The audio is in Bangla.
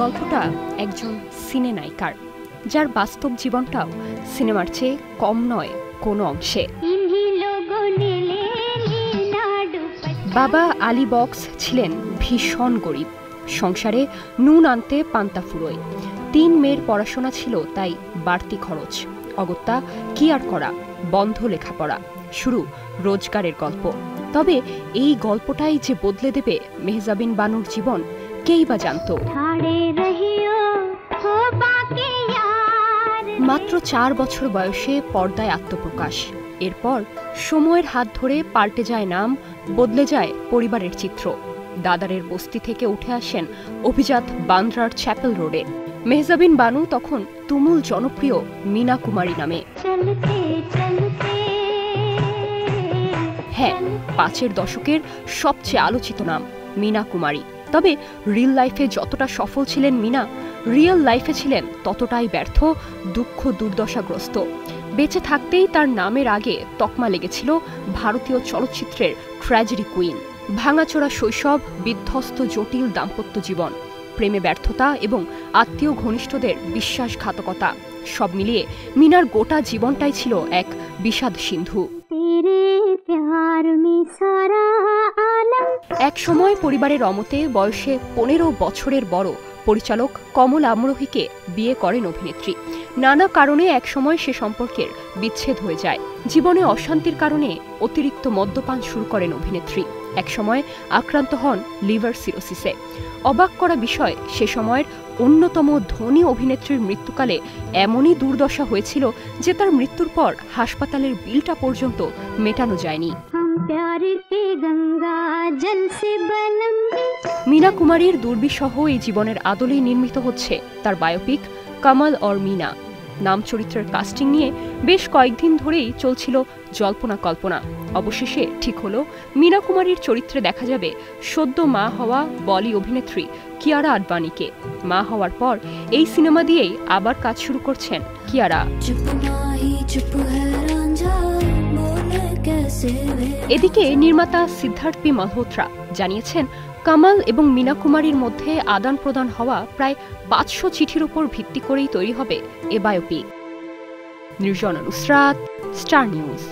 গল্পটা একজন সিনেনায়িকার, যার বাস্তব জীবনটাও সিনেমার চেয়ে কম নয় কোনো অংশে। বাবা আলী বক্স ছিলেন ভীষণ গরিব, সংসারে নুন আনতে পান্তা ফুরোয়। 3 মেয়ের পড়াশোনা ছিল তাই বাড়তি খরচ। অগত্যা কি আর করা, বন্ধ লেখাপড়া, শুরু রোজগারের গল্প। তবে এই গল্পটাই যে বদলে দেবে মেহজাবিন বানুর জীবন, কেই বা জানত। মাত্র 4 বছর বয়সে পর্দায় আত্মপ্রকাশ। এরপর সময়ের হাত ধরে পাল্টে যায় নাম, বদলে যায় পরিবারের চিত্র। দাদারের বস্তি থেকে উঠে আসেন অভিজাত বান্দ্রার চ্যাপেল রোডে। মেহজাবিন বানু তখন তুমুল জনপ্রিয় মীনা কুমারী নামে। হ্যাঁ, 5-এর দশকের সবচেয়ে আলোচিত নাম মীনা কুমারী। তবে রিয়েল লাইফে যতটা সফল ছিলেন মীনা, রিয়েল লাইফে ছিলেন ততটাই ব্যর্থ, দুঃখ দুর্দশাগ্রস্ত। বেঁচে থাকতেই তার নামের আগে তকমা লেগেছিল ভারতীয় চলচ্চিত্রের ট্র্যাজেডি কুইন। ভাঙাচোরা শৈশব, বিধ্বস্ত জটিল দাম্পত্য জীবন, প্রেমে ব্যর্থতা এবং আত্মীয় ঘনিষ্ঠদের বিশ্বাসঘাতকতা, সব মিলিয়ে মীনার গোটা জীবনটাই ছিল এক বিষাদ সিন্ধু। এক সময় পরিবারের অমতে বয়সে 15 বছরের বড় পরিচালক কমল আমরোহীকে বিয়ে করেন অভিনেত্রী। নানা কারণে এক সময় সে সম্পর্কের বিচ্ছেদ হয়ে যায়। জীবনে অশান্তির কারণে অতিরিক্ত মদ্যপান শুরু করেন অভিনেত্রী। এক সময় আক্রান্ত হন লিভার সিরোসিসে। অবাক করা বিষয়, সে সময়ের অন্যতম ধনী অভিনেত্রীর মৃত্যুকালে এমনই দুর্দশা হয়েছিল যে তার মৃত্যুর পর হাসপাতালের বিলটা পর্যন্ত মেটানো যায়নি। মীনা কুমারীর দুর্বিষহ এই জীবনের আদলেই নির্মিত হচ্ছে তার বায়োপিক কমল और মীনা। নাম চরিত্রের কাস্টিং নিয়ে বেশ কয়েকদিন ধরেই চলছিল জল্পনা কল্পনা। অবশেষে ঠিক হলো মীনা কুমারীর চরিত্রে দেখা যাবে সদ্য মা হওয়া বলি অভিনেত্রী কিয়ারা আডবাণীকে। মা হওয়ার পর এই সিনেমা দিয়েই আবার কাজ শুরু করছেন কিয়ারা। এদিকে নির্মাতা সিদ্ধার্থ পি মালহোত্রা জানিয়েছেন, কমল এবং মীনা কুমারীর মধ্যে আদান প্রদান হওয়া প্রায় 500 চিঠির উপর ভিত্তি করেই তৈরি হবে এ biopic. Nirjana Nusrat, star news.